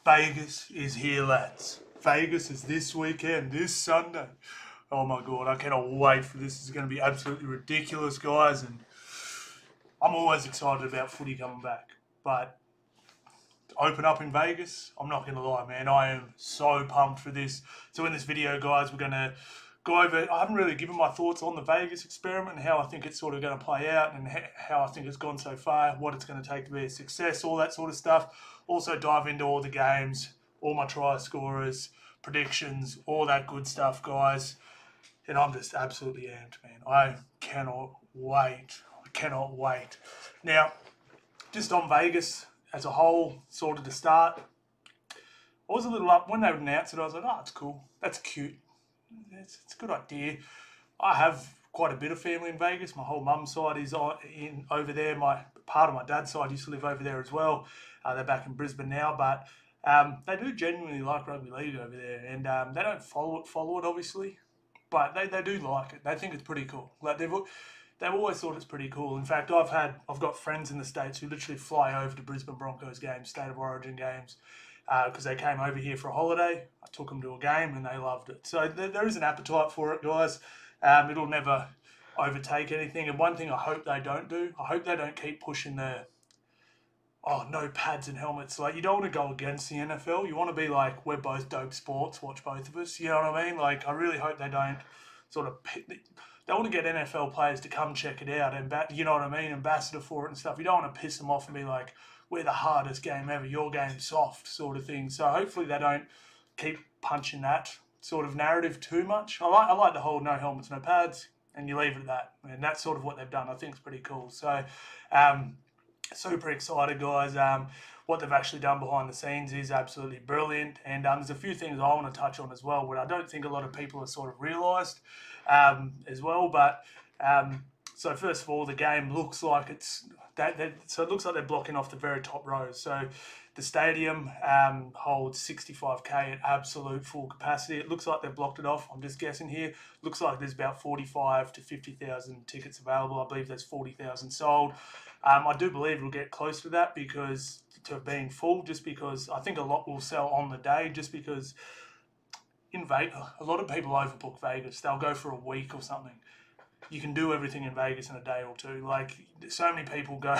Vegas is here, lads. Vegas is this weekend, this Sunday. Oh my God, I cannot wait for this. It's going to be absolutely ridiculous, guys. And I'm always excited about footy coming back. But to open up in Vegas, I'm not going to lie, man. I am so pumped for this. So in this video, guys, we're going to go over. I haven't really given my thoughts on the Vegas experiment and how I think it's sort of going to play out and how I think it's gone so far, what it's going to take to be a success, all that sort of stuff. Also dive into all the games, all my try scorers, predictions, all that good stuff, guys. And I'm just absolutely amped, man. I cannot wait. I cannot wait. Now, just on Vegas as a whole, sort of to start, I was a little up when they announced it. I was like, oh, it's cool. That's cute. It's a good idea. I have quite a bit of family in Vegas. My whole mum's side is over there. My part of my dad's side used to live over there as well. They're back in Brisbane now, but they do genuinely like rugby league over there, and they don't follow it obviously, but they do like it. They think it's pretty cool. Like they've always thought it's pretty cool. In fact, I've got friends in the States who literally fly over to Brisbane Broncos games, State of Origin games, because they came over here for a holiday. I took them to a game and they loved it. So there is an appetite for it, guys. It'll never overtake anything. And one thing I hope they don't do, I hope they don't keep pushing no pads and helmets. Like, you don't want to go against the NFL. You want to be like, we're both dope sports, watch both of us. You know what I mean? Like, I really hope they don't sort of... They want to get NFL players to come check it out and, you know what I mean, ambassador for it and stuff. You don't want to piss them off and be like, we're the hardest game ever, your game's soft sort of thing. So hopefully they don't keep punching that sort of narrative too much. I like the whole no helmets, no pads, and you leave it at that. And that's sort of what they've done. I think it's pretty cool. So super excited, guys. What they've actually done behind the scenes is absolutely brilliant. And there's a few things I want to touch on as well, what I don't think a lot of people have sort of realised as well. But so first of all, the game looks like so it looks like they're blocking off the very top rows. So the stadium holds 65k at absolute full capacity. It looks like they've blocked it off. I'm just guessing here. Looks like there's about 45 to 50,000 tickets available. I believe there's 40,000 sold. I do believe it'll get close to that because to being full, just because I think a lot will sell on the day, just because in Vegas, a lot of people overbook Vegas. They'll go for a week or something. You can do everything in Vegas in a day or two. Like, so many people go,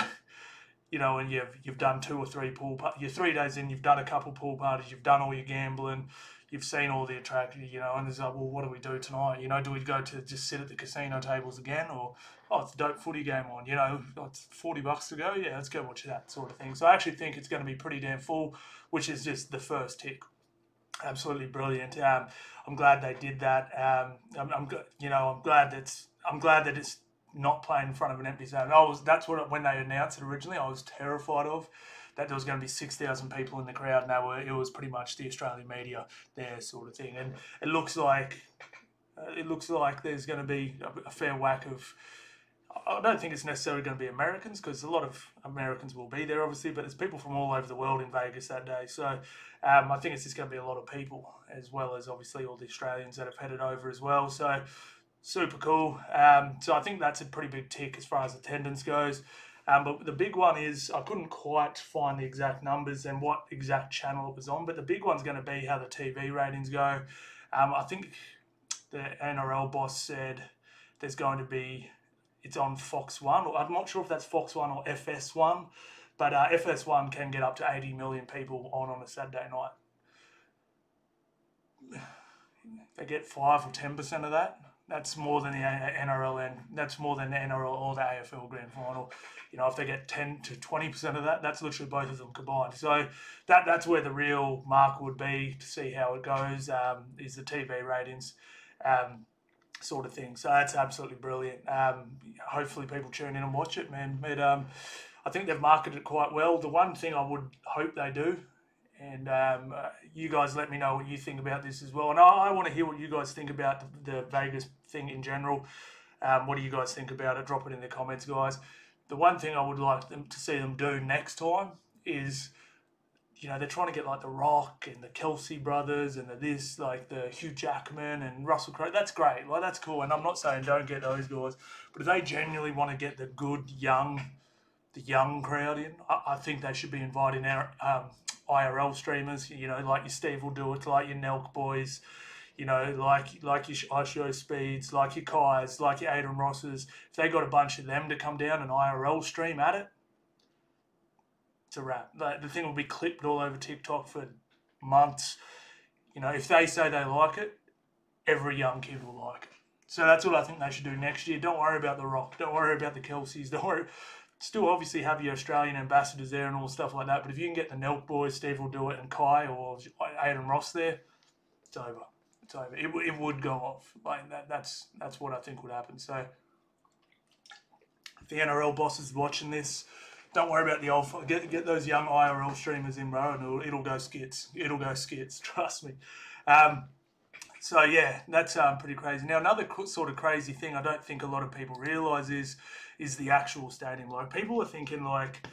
you know, and you've done 2 or 3 pool parties. You're 3 days in, you've done a couple pool parties, you've done all your gambling, you've seen all the attractions, you know, and there's like, well, what do we do tonight? You know, do we go to just sit at the casino tables again? Or, oh, it's a dope footy game on, you know, it's $40 to go, yeah, let's go watch that sort of thing. So I actually think it's going to be pretty damn full, which is just the first tick. Absolutely brilliant. I'm glad they did that. I'm glad that it's not playing in front of an empty zone. That's what when they announced it originally, I was terrified of, that there was going to be 6,000 people in the crowd, and it was pretty much the Australian media there sort of thing. And it looks like there's going to be a fair whack of. I don't think it's necessarily going to be Americans, because a lot of Americans will be there, obviously, but there's people from all over the world in Vegas that day. So I think it's just going to be a lot of people, as well as obviously all the Australians that have headed over as well. So super cool. So I think that's a pretty big tick as far as attendance goes. But the big one is, I couldn't quite find the exact numbers and what exact channel it was on, but the big one's going to be how the TV ratings go. I think the NRL boss said there's going to be... It's on Fox 1. I'm not sure if that's Fox 1 or FS1, but FS1 can get up to 80 million people on a Saturday night. They get 5 or 10% of that. That's more than the NRL, and that's more than the NRL or the AFL Grand Final. You know, if they get 10 to 20% of that, that's literally both of them combined. So that's where the real mark would be to see how it goes, is the TV ratings. Sort of thing. So that's absolutely brilliant. Hopefully people tune in and watch it, man. But I think they've marketed it quite well. The one thing I would hope they do, and you guys let me know what you think about this as well. And I want to hear what you guys think about the Vegas thing in general. What do you guys think about it? Drop it in the comments, guys. The one thing I would like them to see them do next time is, you know, they're trying to get like The Rock and the Kelsey brothers and the Hugh Jackman and Russell Crowe. That's great. Like, that's cool. And I'm not saying don't get those guys, but if they genuinely want to get the young crowd in, I think they should be inviting IRL streamers, you know, like your Steve will do it, like your Nelk boys, you know, like your ISHO Speeds, like your Kais, like your Aiden Rosses. If they got a bunch of them to come down and IRL stream at it, it's a wrap. Like, the thing will be clipped all over TikTok for months. You know, if they say they like it, every young kid will like it. So that's what I think they should do next year. Don't worry about The Rock. Don't worry about the Kelseys. Don't worry. Still obviously have your Australian ambassadors there and all stuff like that. But if you can get the Nelk boys, Steve will do it, and Kai or Aiden Ross there, it's over. It's over. It would go off. Like that's what I think would happen. So if the NRL boss is watching this, don't worry about the old. Get those young IRL streamers in, bro, and it'll go skits. It'll go skits. Trust me. So yeah, that's pretty crazy. Now another sort of crazy thing I don't think a lot of people realise is the actual stadium. Like, people are thinking like,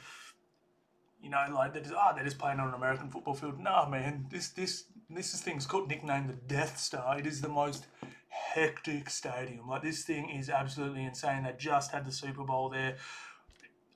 you know, like they're just playing on an American football field. No, man, this thing's called, nicknamed the Death Star. It is the most hectic stadium. Like, this thing is absolutely insane. They just had the Super Bowl there.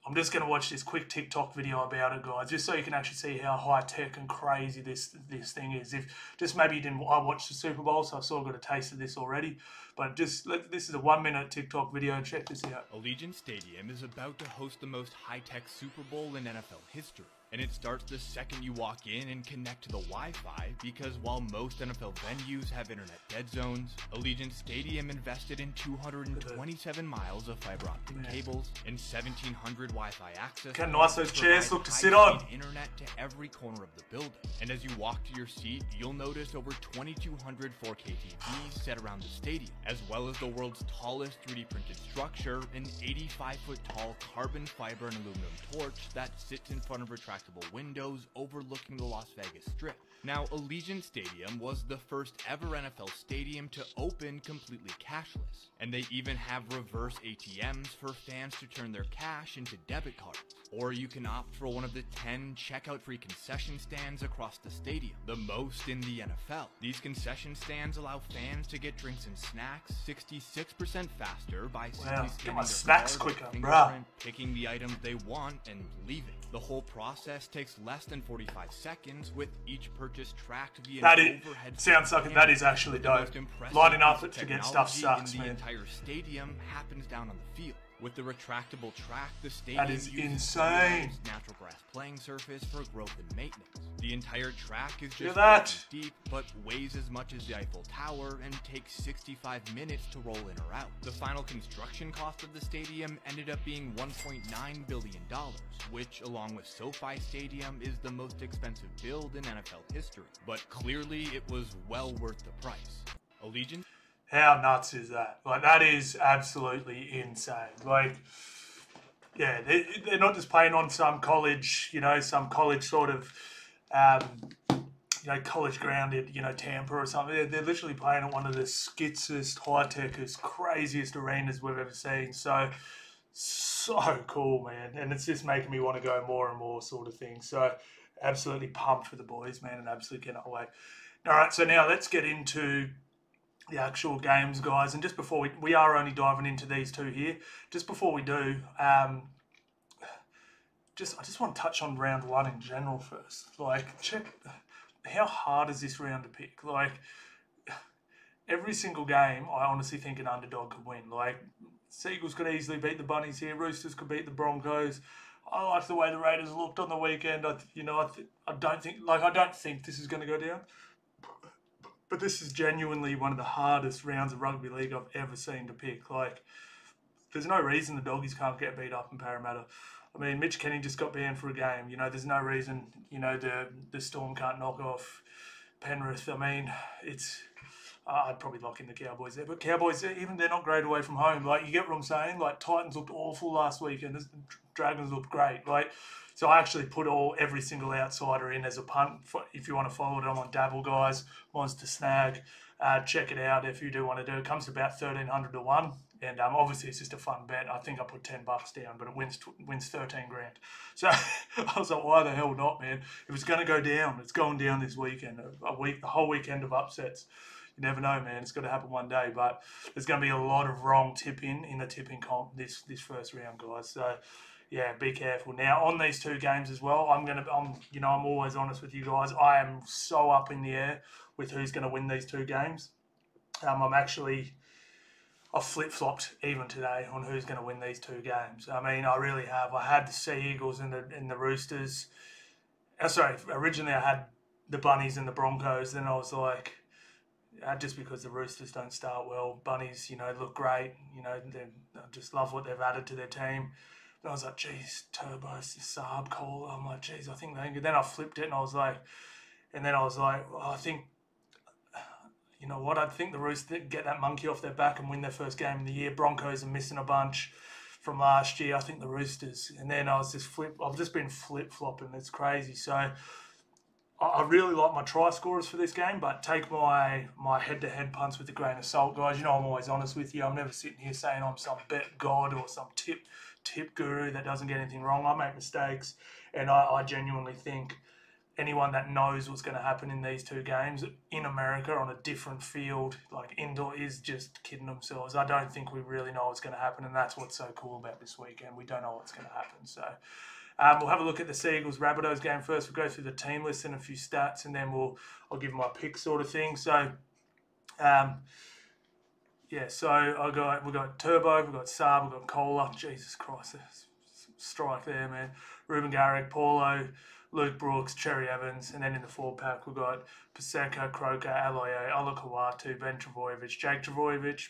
I'm just going to watch this quick TikTok video about it, guys, just so you can actually see how high-tech and crazy this thing is. If just maybe you didn't, I watched the Super Bowl, so I've sort of got a taste of this already. But this is a 1-minute TikTok video. Check this out. Allegiant Stadium is about to host the most high-tech Super Bowl in NFL history. And it starts the second you walk in and connect to the Wi-Fi, because while most NFL venues have internet dead zones, Allegiant Stadium invested in 227 miles of fiber optic cables and 1,700 Wi-Fi access. Look how nice those chairs look to sit on. Internet to every corner of the building. And as you walk to your seat, you'll notice over 2,200 4K TVs set around the stadium, as well as the world's tallest 3D printed structure, an 85-foot tall carbon fiber and aluminum torch that sits in front of retractable windows overlooking the Las Vegas Strip. Now, Allegiant Stadium was the first ever NFL stadium to open completely cashless, and they even have reverse ATMs for fans to turn their cash into debit cards. Or you can opt for one of the 10 checkout-free concession stands across the stadium, the most in the NFL. These concession stands allow fans to get drinks and snacks 66% faster by simply scanning their snacks card, quicker, fingerprint, picking the items they want, and leaving. The whole process takes less than 45 seconds, with each purchase tracked via overhead. Sounds like that is actually dope. Lining up to get stuff sucks, man. The entire stadium happens down on the field. With the retractable track, the stadium that is uses insane. Natural grass playing surface for growth and maintenance. The entire track is just deep, but weighs as much as the Eiffel Tower and takes 65 minutes to roll in or out. The final construction cost of the stadium ended up being $1.9 billion, which, along with SoFi Stadium, is the most expensive build in NFL history. But clearly, it was well worth the price. Allegiant. How nuts is that? Like, that is absolutely insane. Like, yeah, they're not just playing on some college, you know, some college sort of, you know, college ground at, you know, Tampa or something. They're literally playing at one of the skitsest, high-techest, craziest arenas we've ever seen. So cool, man. And it's just making me want to go more and more, sort of thing. So absolutely pumped for the boys, man, and absolutely cannot wait. All right, so now let's get into the actual games, guys. And just before we are only diving into these two here. Just before we do, I just want to touch on round one in general first. Like, check how hard is this round to pick. Like, every single game, I honestly think an underdog could win. Like, Seagulls could easily beat the Bunnies here. Roosters could beat the Broncos. I like the way the Raiders looked on the weekend. I don't think this is going to go down. But this is genuinely one of the hardest rounds of rugby league I've ever seen to pick. Like, there's no reason the Doggies can't get beat up in Parramatta. I mean, Mitch Kenny just got banned for a game. You know, there's no reason, you know, the Storm can't knock off Penrith. I mean, I'd probably lock in the Cowboys there. But Cowboys, even they're not great away from home. Like, you get what I'm saying? Like, Titans looked awful last weekend. The Dragons looked great. Like, so I actually put every single outsider in as a punt. If you want to follow it, I'm on Dabble, guys. MonsterSnag. Check it out if you do want to do it. It comes to about 1,300 to 1. And obviously it's just a fun bet. I think I put $10 down, but it wins 13 grand. So I was like, why the hell not, man? If it's going to go down, it's going down this weekend. The whole weekend of upsets. You never know, man. It's got to happen one day. But there's going to be a lot of wrong tipping in the tipping comp this first round, guys. So yeah, be careful. Now on these two games as well, I'm always honest with you guys. I am so up in the air with who's going to win these two games. I've flip-flopped even today on who's going to win these two games. I mean, I really have. I had the Sea Eagles and the Roosters. Originally I had the Bunnies and the Broncos. Then I was like, just because the Roosters don't start well, Bunnies, look great. I just love what they've added to their team. And I was like, geez, Turbos, Saab, Cole. I'm like, geez, I think they can. Then I flipped it and I was like, well, I think, you know what? I think the Roosters get that monkey off their back and win their first game of the year. Broncos are missing a bunch from last year. I think the Roosters. And then I've just been flip-flopping. It's crazy. So I really like my try scorers for this game, but take my head-to-head punts with a grain of salt, guys. I'm always honest with you. I'm never sitting here saying I'm some bet god or some tip guru that doesn't get anything wrong. I make mistakes, and I genuinely think anyone that knows what's going to happen in these two games in America on a different field, like indoor, is just kidding themselves. I don't think we really know what's going to happen, and that's what's so cool about this weekend. We don't know what's going to happen. So we'll have a look at the Sea Eagles Rabbitohs game first. We'll go through the team list and a few stats, and then I'll give my pick sort of thing. So we've got Turbo, we've got Saab, we've got Kohler. Jesus Christ, strike there, man. Reuben Garrick, Paulo, Luke Brooks, Cherry-Evans, and then in the forward pack we've got Paseka, Croker, Aloye, Olakawatu, Ben Trbojevic, Jake Trbojevic,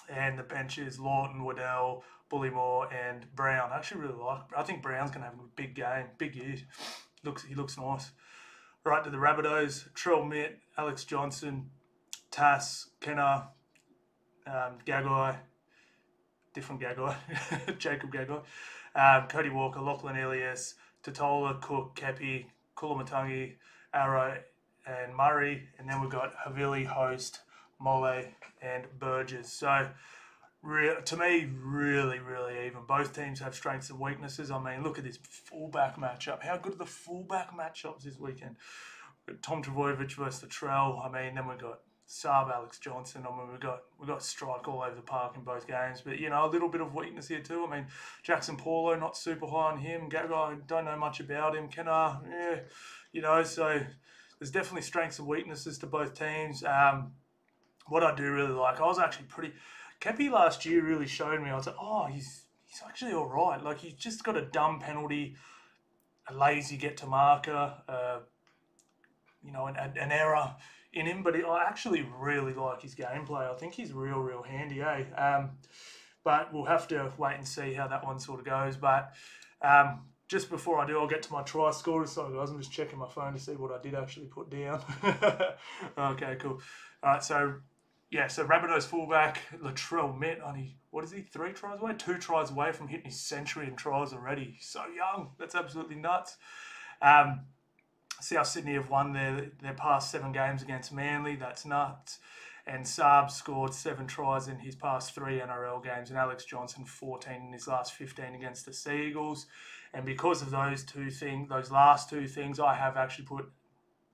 and the bench is Lawton, Waddell, Bullymore, and Brown. I think Brown's going to have a big game, big year. He looks nice. Right to the Rabbitohs, Trell Mitt, Alex Johnson, Tass, Kenner, Gagai, different Gagai, Jacob Gagai, Cody Walker, Lachlan Elias, Totola, Cook, Kepi, Kulamatangi, Arrow, and Murray. And then we've got Havili, Host, Mole, and Burgess. So, to me, really, really even. Both teams have strengths and weaknesses. I mean, look at this fullback matchup. How good are the fullback matchups this weekend? We've got Tom Trbojevic versus the Trell. I mean, then we've got Saab, Alex Johnson. I mean, we've got strike all over the park in both games. But, a little bit of weakness here too. I mean, Jaxson Paulo, not super high on him. Gagai, don't know much about him. Kenner, so there's definitely strengths and weaknesses to both teams. What I do really like, I was actually Kepi last year really showed me. I was like, oh, he's actually all right. Like, he's just got a dumb penalty, a lazy get to marker, an error in him, but I actually really like his gameplay. I think he's real handy, but we'll have to wait and see how that one sort of goes. But just before I do, I'll get to my try scorers. Sorry guys, I'm just checking my phone to see what I did actually put down. Okay, cool. All right, so Rabbitohs fullback Latrell Mitt, only, 3 tries away? 2 tries away from hitting his century in tries already. He's so young. That's absolutely nuts. South Sydney have won their past 7 games against Manly. That's nuts. And Saab scored 7 tries in his past 3 NRL games, and Alex Johnson 14 in his last 15 against the Sea Eagles. And because of those last two things, I have actually put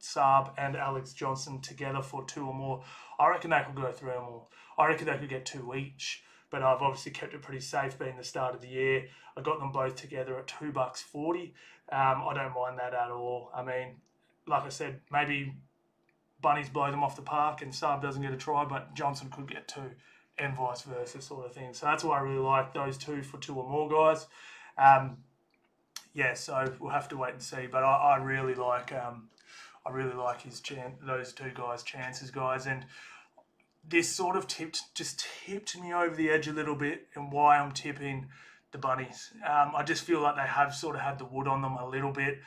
Saab and Alex Johnson together for 2 or more. I reckon they could go 3 or more. I reckon they could get 2 each. But I've obviously kept it pretty safe being the start of the year. I got them both together at $2.40. I don't mind that at all. I mean, like I said, maybe Bunnies blow them off the park and Saab doesn't get a try, but Johnson could get 2 and vice versa sort of thing. So that's why I really like those 2 for 2 or more guys. So we'll have to wait and see. But I really like those 2 guys' chances, guys. And this sort of tipped me over the edge a little bit, and why I'm tipping the Bunnies. I just feel like they have sort of had the wood on them a little bit.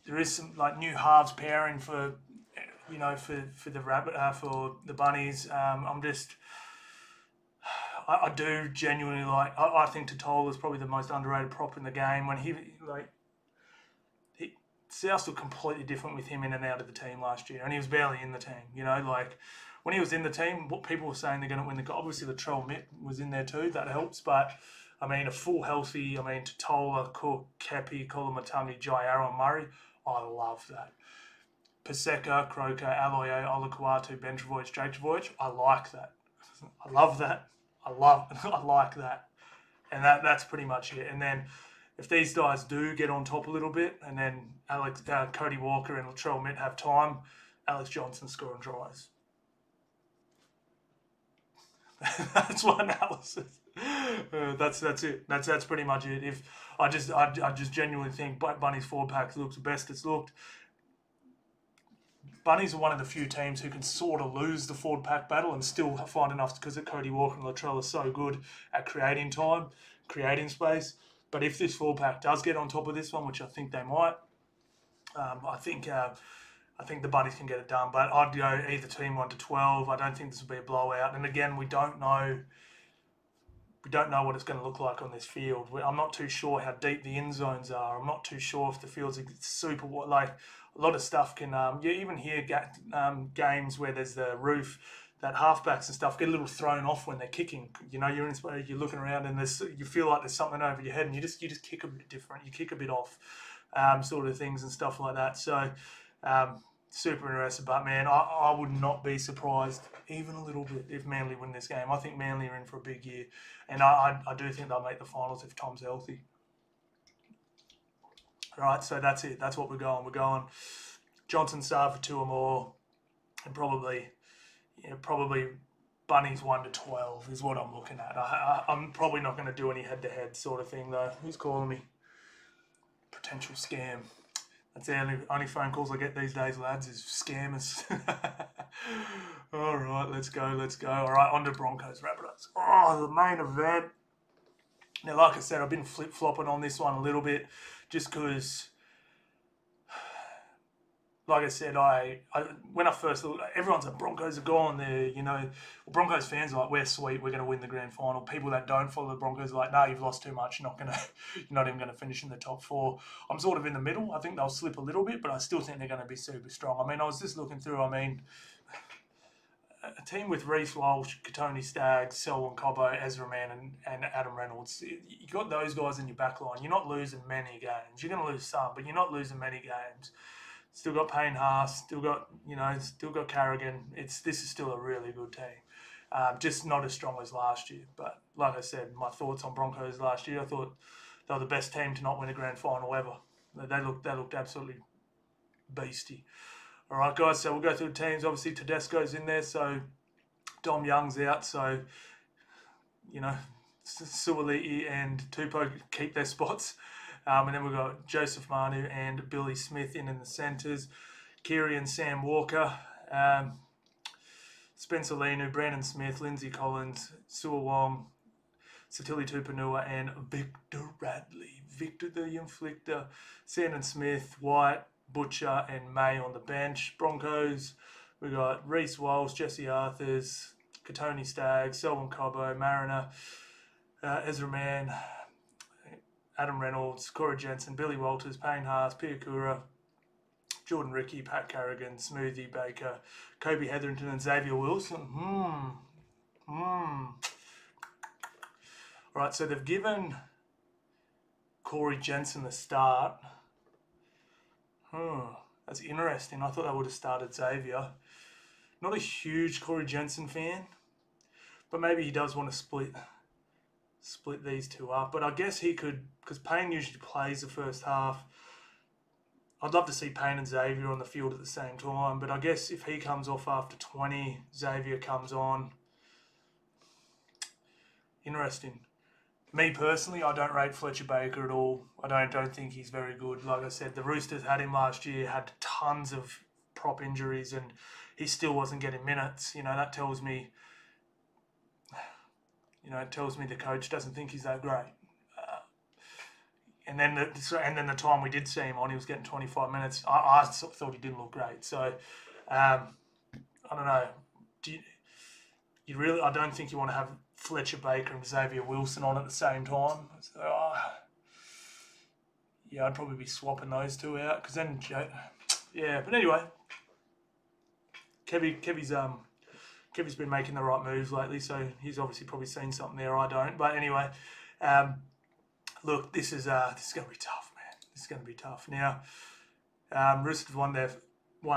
There is some like new halves pairing for the Bunnies. I do genuinely like. I think Totola is probably the most underrated prop in the game. When South looked completely different with him in and out of the team last year, and he was barely in the team. When he was in the team, what people were saying they're going to win the. Obviously, the Latrell Mitt was in there too. That helps, but I mean, a full healthy. I mean, Totola, Cook, Kepi, Kulamatangi, Jairo, and Murray. I love that. Paseka, Croker, Aloye, Olakawatu, Ben Trbojevic, Jake Trbojevic. I like that. I love that. I like that. And that's pretty much it. And then if these guys do get on top a little bit, and then Cody Walker and Latrell Mitt have time, Alex Johnson scoring tries. That's my analysis. That's it. That's pretty much it. If I just genuinely think Bunny's forward pack looks the best it's looked. Bunnies are one of the few teams who can sort of lose the forward pack battle and still find enough, because Cody Walker and Latrell are so good at creating time, creating space. But if this forward pack does get on top of this one, which I think they might, I think the Bunnies can get it done. But I'd go either team 1 to 12. I don't think this will be a blowout. And again, we don't know what it's going to look like on this field. I'm not too sure how deep the end zones are. I'm not too sure if the field's super, like, a lot of stuff can, you even hear games where there's the roof, that halfbacks and stuff get a little thrown off when they're kicking. You know, you're looking around and you feel like there's something over your head, and you just kick a bit different. You kick a bit off, sort of things and stuff like that. So, super interested. But man, I would not be surprised even a little bit if Manly win this game. I think Manly are in for a big year, and I do think they'll make the finals if Tom's healthy. Right, so that's it. That's what we're going. We're going Johnson Sarr for 2 or more, and probably Bunnies 1 to 12 is what I'm looking at. I'm probably not going to do any head-to-head sort of thing though. Who's calling me? Potential scam. That's the only phone calls I get these days, lads, is scammers. All right, let's go. All right, on to Broncos Rabbitohs. Oh, the main event. Now, like I said, I've been flip-flopping on this one a little bit, just because, like I said, when I first looked, everyone's like, Broncos are gone. Broncos fans are like, we're sweet, we're going to win the grand final. People that don't follow the Broncos are like, no, you've lost too much, you're not even going to finish in the top 4. I'm sort of in the middle. I think they'll slip a little bit, but I still think they're going to be super strong. I mean, I was just looking through, a team with Reece Walsh, Katoni Staggs, Selwyn Cobbo, Ezra Mann, and Adam Reynolds. You got those guys in your back line. You're not losing many games. You're going to lose some, but you're not losing many games. Still got Payne Haas. Still got Carrigan. This is still a really good team. Just not as strong as last year. But like I said, my thoughts on Broncos last year, I thought they were the best team to not win a grand final ever. They looked absolutely beastie. All right, guys, so we'll go through the teams. Obviously, Tedesco's in there, so Dom Young's out. So, Suoliti and Tupou keep their spots. And then we've got Joseph Manu and Billy Smith in the centres. Keary and Sam Walker. Spencer Linu, Brandon Smith, Lindsay Collins, Sua Wong, Satili Tupanua, and Victor Radley. Victor the Inflictor. Sandon Smith, White, Butcher and May on the bench. Broncos, we got Reece Walsh, Jesse Arthurs, Katoni Staggs, Selwyn Cobbo, Mariner, Ezra Mann, Adam Reynolds, Corey Jensen, Billy Walters, Payne Haas, Piakura, Jordan Ricky, Pat Carrigan, Smoothie Baker, Kobe Hetherington and Xavier Wilson. All right, so they've given Corey Jensen the start. That's interesting. I thought they would have started Xavier. Not a huge Corey Jensen fan, but maybe he does want to split these two up. But I guess he could, because Payne usually plays the first half. I'd love to see Payne and Xavier on the field at the same time, but I guess if he comes off after 20, Xavier comes on. Interesting. Me personally, I don't rate Fletcher Baker at all. I don't think he's very good. Like I said, the Roosters had him last year, had tons of prop injuries, and he still wasn't getting minutes. That tells me, the coach doesn't think he's that great. And then the time we did see him on, he was getting 25 minutes. I thought he didn't look great. So, I don't know. I don't think you want to have Fletcher Baker and Xavier Wilson on at the same time. So, I'd probably be swapping those two out, because then, But anyway, Kevy's been making the right moves lately, so he's obviously probably seen something there I don't. But anyway, look, this is going to be tough, man. This is going to be tough. Now, Roosters won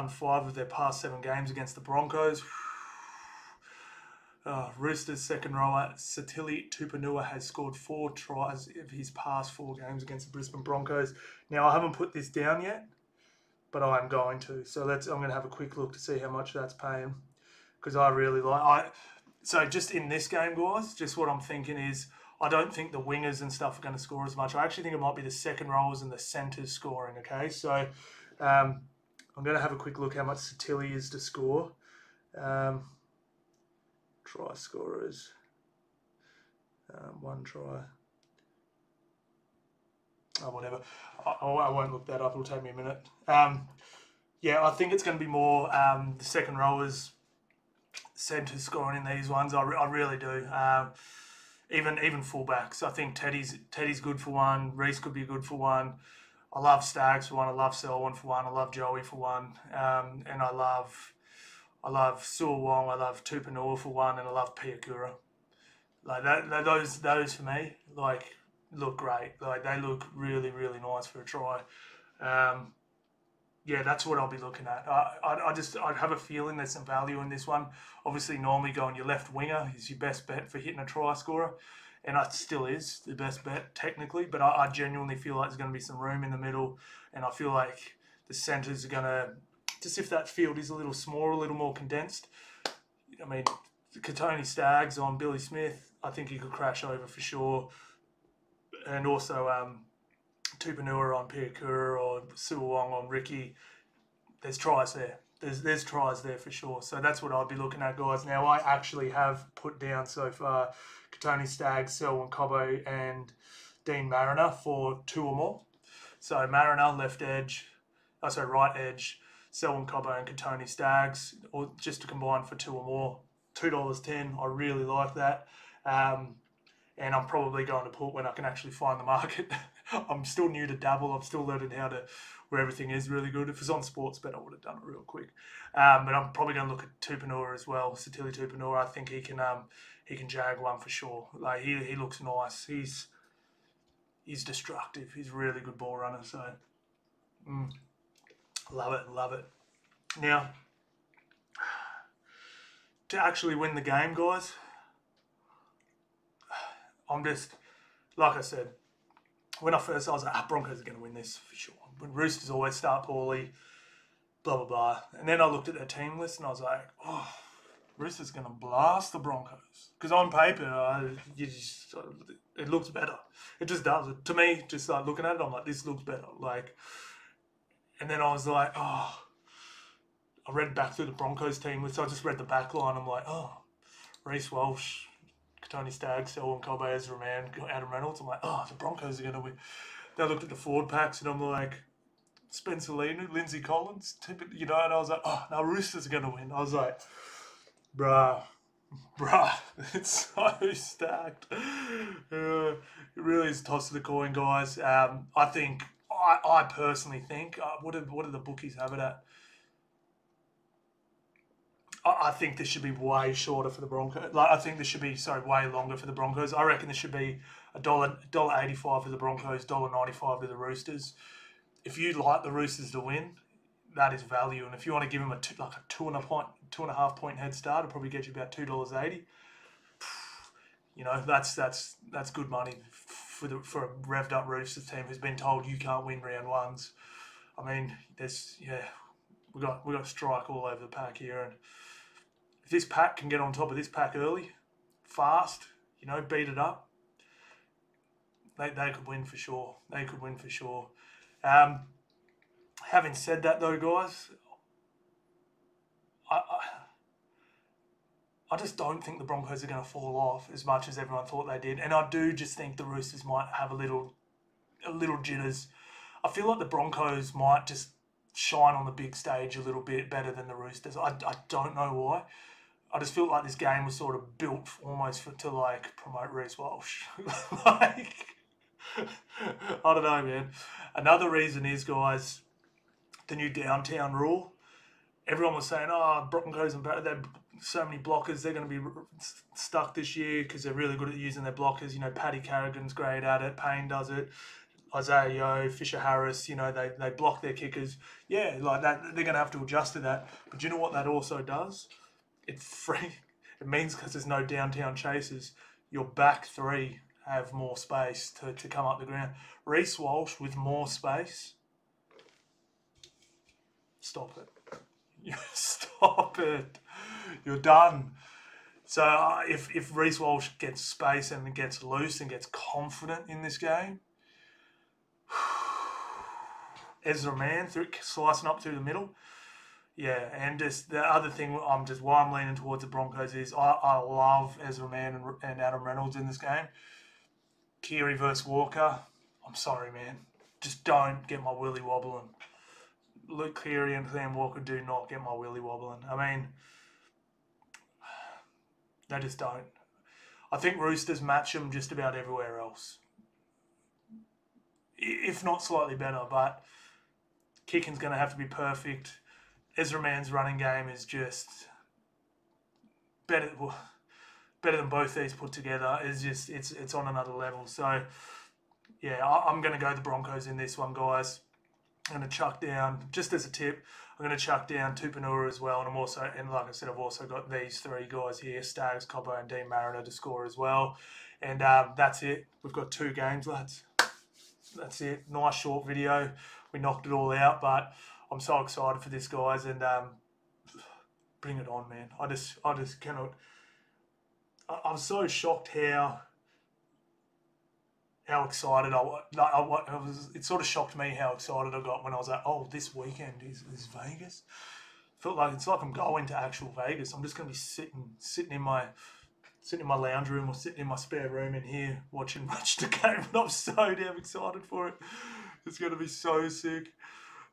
5 of their past 7 games against the Broncos. Roosters second rower Daly Cherry-Evans has scored 4 tries of his past 4 games against the Brisbane Broncos. Now, I haven't put this down yet, but I am going to. So I'm going to have a quick look to see how much that's paying, because I really like. So just in this game, guys, just what I'm thinking is, I don't think the wingers and stuff are going to score as much. I actually think it might be the second rowers and the centres scoring. Okay, so I'm going to have a quick look how much Daly is to score. Try scorers, 1 try. Oh, whatever. I won't look that up. It'll take me a minute. Yeah, I think it's going to be more the second rowers, centres scoring in these ones. I really do. Even fullbacks. I think Teddy's good for 1. Reece could be good for 1. I love Stags for 1. I love Selwyn for 1. I love Joey for 1. And I love Suawong, I love Tupanua for 1, and I love Piakura. Like those for me, like, look great. Like, they look really, really nice for a try. Yeah, that's what I'll be looking at. I'd have a feeling there's some value in this one. Obviously, normally going your left winger is your best bet for hitting a try scorer, and it still is the best bet technically. But I genuinely feel like there's going to be some room in the middle, and I feel like the centres are going to, just if that field is a little smaller, a little more condensed. I mean, Katoni Staggs on Billy Smith, I think he could crash over for sure. And also Tupanua on Piakura or Suawong on Ricky. There's tries there. There's tries there for sure. So that's what I'd be looking at, guys. Now, I actually have put down so far Katoni Staggs, Selwyn Cobbo and Dean Mariner for 2 or more. So Mariner, right edge, Selwyn Cobbo and Katoni Staggs, or just to combine for 2 or more. $2.10. I really like that. And I'm probably going to put when I can actually find the market. I'm still new to Dabble. I'm still learning where everything is really good. If it was on Sportsbet, I would have done it real quick. But I'm probably going to look at Tupanua as well. Daly Cherry-Evans. I think he can jag one for sure. Like, he looks nice. He's destructive. He's a really good ball runner. So love it. Now, to actually win the game, guys, I'm just, like I said, when I was like, Broncos are going to win this for sure. When Roosters always start poorly, blah, blah, blah. And then I looked at their team list and I was like, Roosters are going to blast the Broncos. Because on paper, it looks better. It just does. To me, just like looking at it, I'm like, this looks better. Like, and then I was like, I read back through the Broncos team list. So I just read the back line. I'm like, Reece Walsh, Katoni Staggs, Selwyn Cobbo, Ezra Mann, Adam Reynolds. I'm like, the Broncos are going to win. Then I looked at the forward packs and I'm like, Spencer Lenu, Lindsay Collins, and I was like, no, Roosters are going to win. I was like, bruh, it's so stacked. It really is a toss of the coin, guys. I personally think, what do the bookies have it at? I think this should be way shorter for the Broncos. Like, I think this should be, way longer for the Broncos. I reckon this should be $1.85 for the Broncos, $1.95 to the Roosters. If you like the Roosters to win, that is value. And if you want to give them a 2.5 point head start, it'll probably get you about $2.80. That's good money for a revved up Roosters team who's been told you can't win round ones. I mean, we got strike all over the pack here, and if this pack can get on top of this pack early, fast, beat it up, they could win for sure. They could win for sure. Having said that, though, guys, I just don't think the Broncos are going to fall off as much as everyone thought they did, and I do just think the Roosters might have a little jitters. I feel like the Broncos might just shine on the big stage a little bit better than the Roosters. I don't know why. I just feel like this game was sort of built almost to promote Reece Walsh. I don't know, man. Another reason is, guys, the new downtown rule. Everyone was saying, Broncos and they have so many blockers, they're going to be stuck this year because they're really good at using their blockers. Paddy Carrigan's great at it. Payne does it. Isaiah Yeo, Fisher Harris, they block their kickers. Yeah, like that, they're going to have to adjust to that. But do you know what that also does? It It means because there's no downtown chasers, your back three have more space to come up the ground. Reece Walsh with more space. Stop it. Stop it. You're done. So if Reece Walsh gets space and gets loose and gets confident in this game, Ezra Mann slicing up through the middle. Yeah, and just the other thing, why I'm leaning towards the Broncos is I love Ezra Mann and Adam Reynolds in this game. Keary versus Walker. I'm sorry, man. Just don't get my willy wobbling. Luke Keary and Sam Walker do not get my willy wobbling. I mean, they just don't. I think Roosters match them just about everywhere else. If not slightly better, but kicking's going to have to be perfect. Ezra Mann's running game is just better than both these put together. It's on another level. So, yeah, I'm going to go the Broncos in this one, guys. I'm going to chuck down, just as a tip, I'm going to chuck down Tupanua as well. And like I said, I've also got these three guys here, Staggs, Cobbo and Dean Mariner to score as well. And that's it. We've got 2 games, lads. That's it. Nice short video. We knocked it all out, but I'm so excited for this, guys. And bring it on, man. I just cannot. I'm so shocked how excited I was. It sort of shocked me how excited I got when I was like, oh, this weekend is Vegas. Felt like it's like I'm going to actual Vegas. I'm just going to be sitting in my lounge room or sitting in my spare room in here watching the game. And I'm so damn excited for it. It's going to be so sick.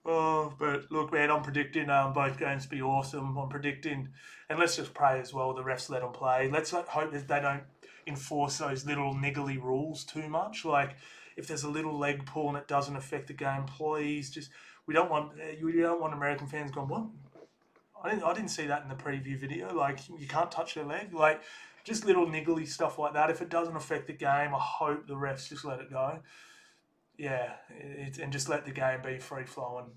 Oh, but look, man, I'm predicting both games to be awesome. I'm predicting, and let's just pray as well the refs let them play. Let's hope that they don't enforce those little niggly rules too much. Like, if there's a little leg pull and it doesn't affect the game, please we don't want American fans going, what? I didn't see that in the preview video. Like, you can't touch their leg. Like, just little niggly stuff like that. If it doesn't affect the game, I hope the refs just let it go. Yeah, and just let the game be free flowing.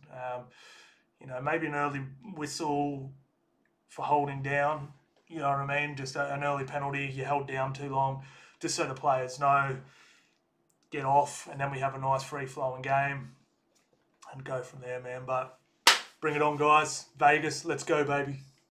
Maybe an early whistle for holding down. You know what I mean? Just an early penalty. You held down too long, just so the players know. Get off, and then we have a nice free flowing game, and go from there, man. But bring it on, guys. Vegas, let's go, baby.